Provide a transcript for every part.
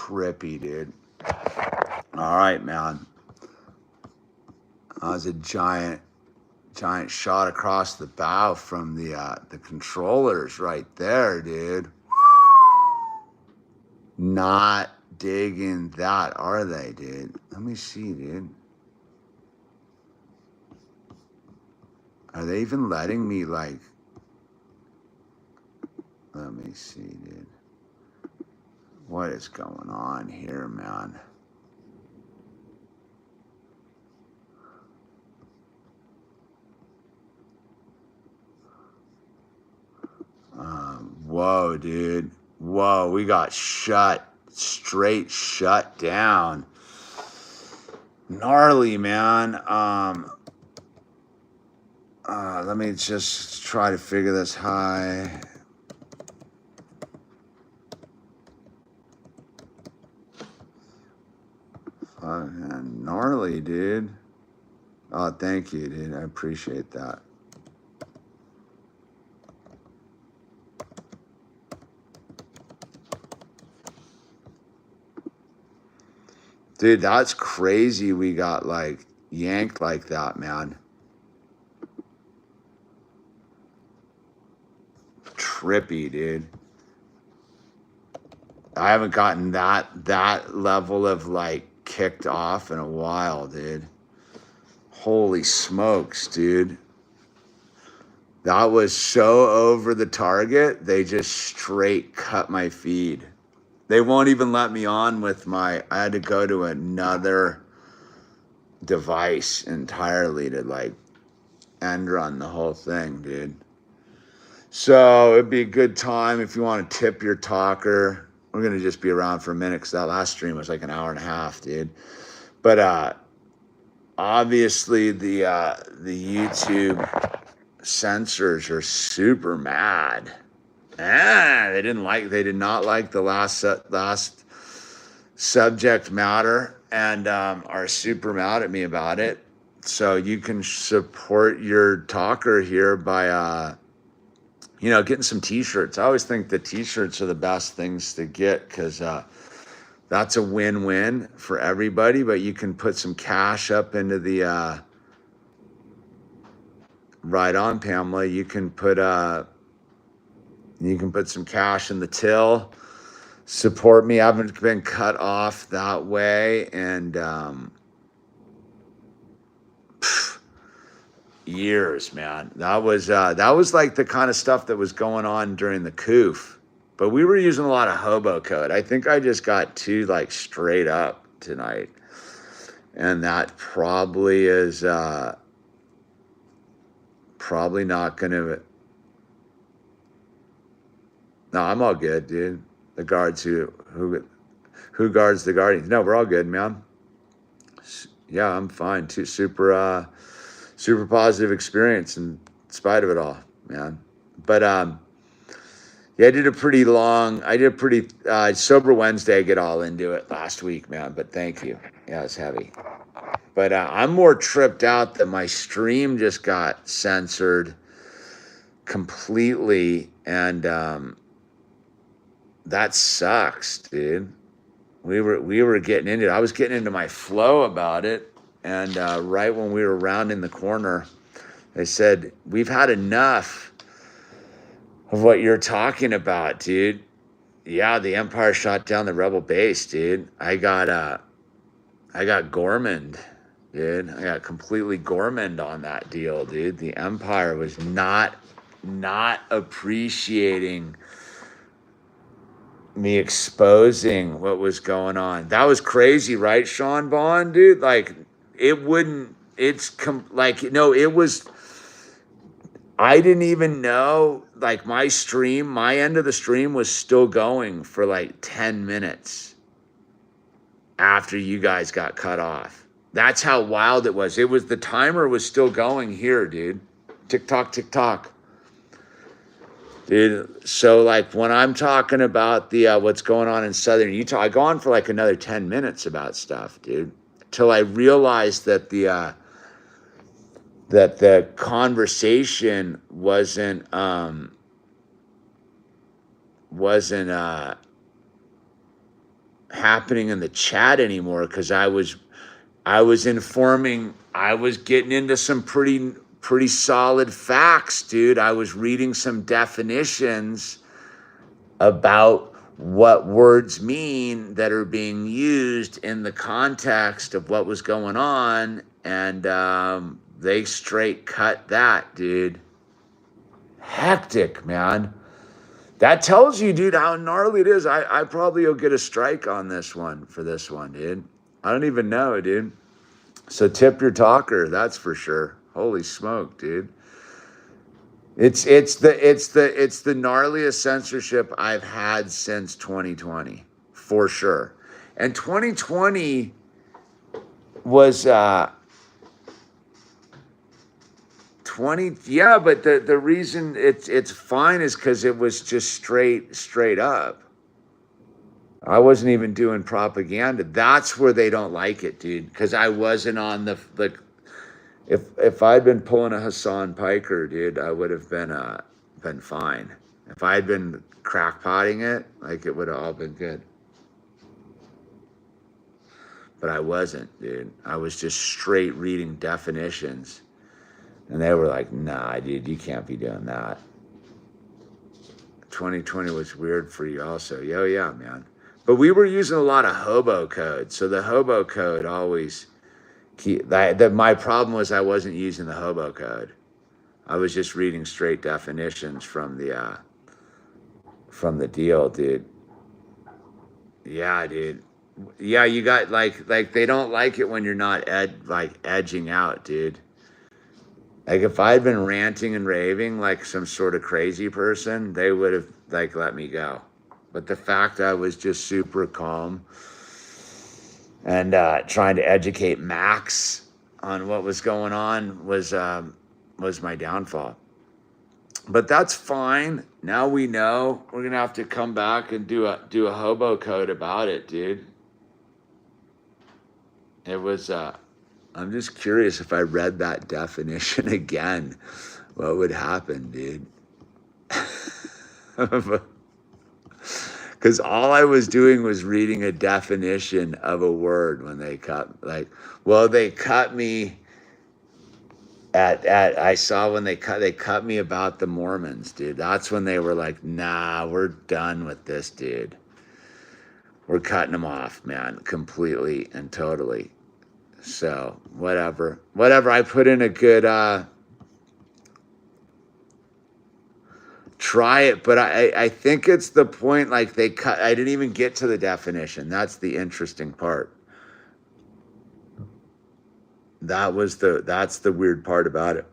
trippy, dude. All right, man. That was a giant shot across the bow from the controllers right there, dude. Not digging that, are they, dude? Let me see, dude. Are they even letting me, like... Let me see, dude. What is going on here, man? Whoa, dude. Whoa, we got straight shut down. Gnarly, man. Let me just try to figure this high. Gnarly, dude. Oh, thank you, dude. I appreciate that. Dude, that's crazy. We got like yanked like that, man. Trippy, dude. I haven't gotten that level of like kicked off in a while, dude. Holy smokes, dude. That was so over the target, they just straight cut my feed. They won't even let me on with I had to go to another device entirely to like end run the whole thing, dude. So it'd be a good time if you want to tip your talker. We're going to just be around for a minute because that last stream was like an hour and a half, dude. But obviously the YouTube censors are super mad. They did not like the last subject matter and are super mad at me about it. So you can support your talker here by getting some t-shirts. I always think the t-shirts are the best things to get because that's a win-win for everybody, but you can put some cash up into the right on, Pamela. You can put some cash in the till. Support me. I haven't been cut off that way, and years, man. That was like the kind of stuff that was going on during the coof. But we were using a lot of hobo code. I think I just got too like straight up tonight, and that probably is probably not gonna. No, I'm all good, dude. The guards who guards the guardians? No, we're all good, man. Yeah, I'm fine too. Super positive experience in spite of it all, man. But yeah, I did a pretty sober Wednesday. I get all into it last week, man. But thank you. Yeah, it's heavy. But I'm more tripped out that my stream just got censored completely, and that sucks, dude. We were getting into it. I was getting into my flow about it, and right when we were rounding the corner, they said, "We've had enough of what you're talking about, dude." Yeah, the Empire shot down the rebel base, dude. I got Gormand, dude. I got completely Gormand on that deal, dude. The Empire was not appreciating me exposing what was going on. That was crazy, right, Sean Bond, dude? Like, it wouldn't, it was, I didn't even know, like, my end of the stream was still going for like 10 minutes after you guys got cut off. That's how wild it was. The timer was still going here, dude. Tick tock, tick tock. Dude, so like when I'm talking about the what's going on in southern Utah, I go on for like another 10 minutes about stuff, dude, till I realized that the conversation wasn't happening in the chat anymore because I was informing, I was getting into some pretty solid facts, dude. I was reading some definitions about what words mean that are being used in the context of what was going on, and they straight cut that, dude. Hectic, man. That tells you, dude, how gnarly it is. I probably will get a strike on this one for this one, dude. I don't even know, dude. So tip your talker, that's for sure. Holy smoke, dude. It's the gnarliest censorship I've had since 2020, for sure. And 2020 was 20, yeah, but the reason it's fine is because it was just straight up. I wasn't even doing propaganda. That's where they don't like it, dude. Because I wasn't on the if I'd been pulling a Hassan Piker, dude, I would have been fine. If I had been crackpotting it, like, it would have all been good. But I wasn't, dude. I was just straight reading definitions. And they were like, nah, dude, you can't be doing that. 2020 was weird for you also. Yo, yeah, man. But we were using a lot of hobo code. So the hobo code always... my problem was I wasn't using the hobo code. I was just reading straight definitions from the deal, dude. Yeah, dude. Yeah, you got like they don't like it when you're not edging out, dude. Like, if I'd been ranting and raving like some sort of crazy person, they would have like let me go. But the fact I was just super calm and trying to educate Max on what was going on was my downfall. But that's fine. Now we know. We're gonna have to come back and do a hobo code about it, dude. It was I'm just curious if I read that definition again, what would happen, dude? Because all I was doing was reading a definition of a word when they cut, they cut me I saw when they cut me about the Mormons, dude. That's when they were like, nah, we're done with this, dude. We're cutting them off, man, completely and totally. So whatever, I put in a good, try it, but I think it's the point, like, they cut, I didn't even get to the definition. That's the interesting part. That's the weird part about it.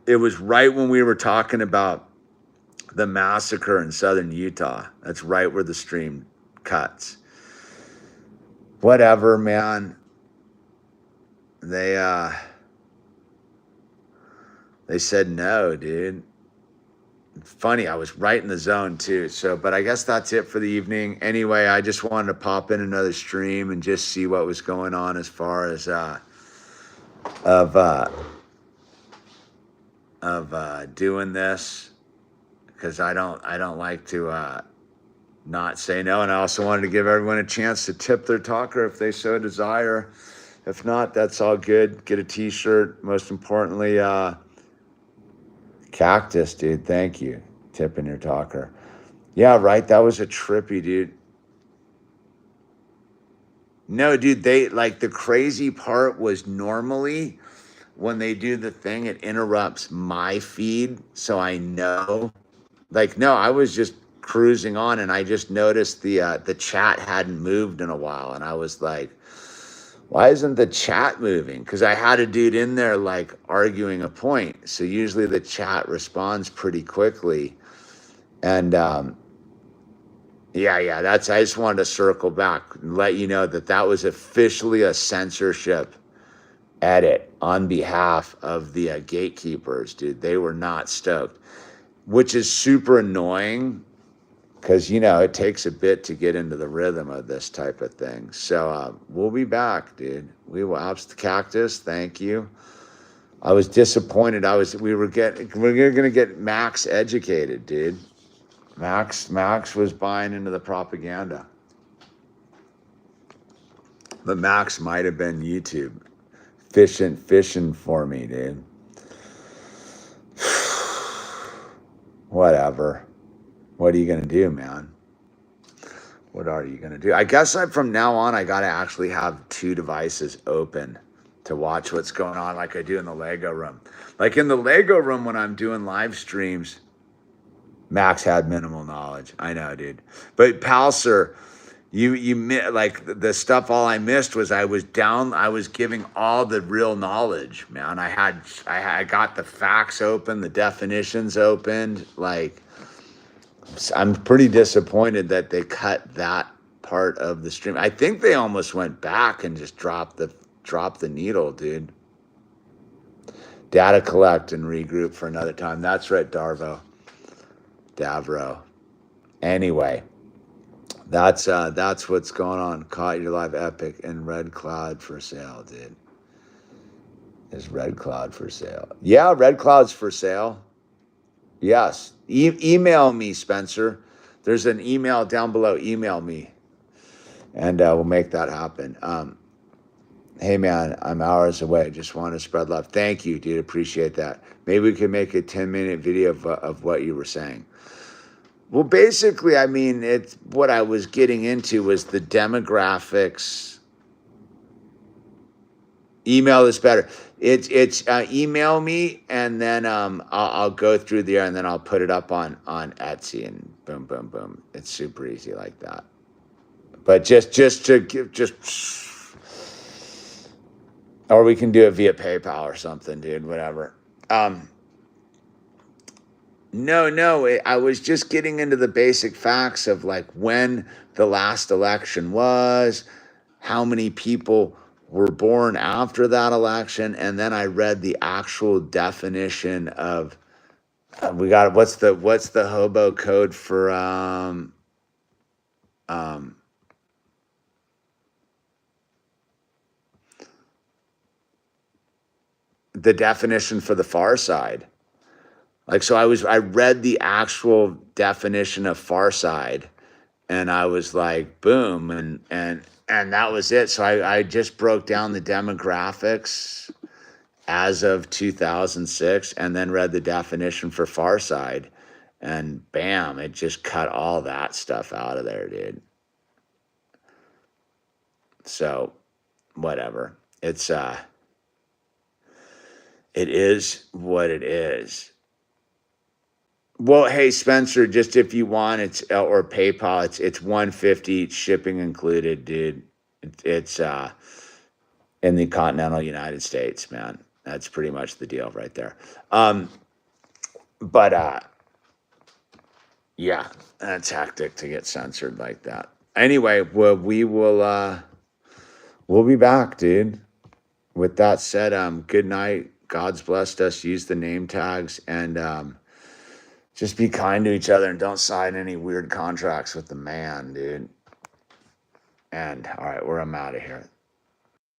It was right when we were talking about the massacre in southern Utah. That's right where the stream cuts. Whatever, man. They said no, dude. Funny, I was right in the zone too. So, but I guess that's it for the evening. Anyway, I just wanted to pop in another stream and just see what was going on as far as doing this, because I don't like to not say no. And I also wanted to give everyone a chance to tip their talker if they so desire. If not, that's all good. Get a t-shirt. Most importantly, Cactus, dude. Thank you. Tipping your talker. Yeah, right. That was a trippy, dude. No, dude, the crazy part was normally when they do the thing, it interrupts my feed. So I know, no, I was just cruising on and I just noticed the chat hadn't moved in a while. And I was like, why isn't the chat moving? Because I had a dude in there arguing a point. So usually the chat responds pretty quickly. And yeah, I just wanted to circle back and let you know that was officially a censorship edit on behalf of the gatekeepers, dude. They were not stoked, which is super annoying. Because, it takes a bit to get into the rhythm of this type of thing. So we'll be back, dude. We will. Cactus, thank you. I was disappointed. We're going to get Max educated, dude. Max was buying into the propaganda. But Max might have been YouTube fishing for me, dude. Whatever. What are you gonna do, man? What are you gonna do? I guess from now on I gotta actually have 2 devices open to watch what's going on, like I do in the Lego room. Like in the Lego room when I'm doing live streams, Max had minimal knowledge. I know, dude. But Palser, you like the stuff. All I missed was I was giving all the real knowledge, man. I got the facts open, the definitions opened. Like, I'm pretty disappointed that they cut that part of the stream. I think they almost went back and just dropped the needle, dude. Data collect and regroup for another time. That's right, Davro. Anyway, that's what's going on. Caught Your Live Epic and Red Cloud for sale, dude. Is Red Cloud for sale? Yeah, Red Cloud's for sale. Yes. Email me, Spencer. There's an email down below. Email me, and we'll make that happen. Hey, man, I'm hours away. Just want to spread love. Thank you, dude. Appreciate that. Maybe we could make a 10-minute video of what you were saying. Well, basically, I mean, it's what I was getting into was the demographics. Email is better. It's email me, and then I'll go through there, and then I'll put it up on Etsy, and boom, boom, boom. It's super easy like that. But just to give or we can do it via PayPal or something, dude. Whatever. No, I was just getting into the basic facts of like when the last election was, how many people were born after that election, and then I read the actual definition of what's the hobo code for the definition for the far side. Like, so I read the actual definition of far side, and I was like, boom, and that was it. So I just broke down the demographics as of 2006, and then read the definition for far side, and bam, it just cut all that stuff out of there, dude. So, whatever. It is what it is. Well, hey, Spencer, just if you want, it's or PayPal, it's $150 shipping included, dude. It's in the continental United States, man. That's pretty much the deal right there. But yeah, that's hectic to get censored like that. Anyway, well, we'll be back, dude. With that said, good night. God's blessed us. Use the name tags, and just be kind to each other, and don't sign any weird contracts with the man, dude. And all right, I'm out of here.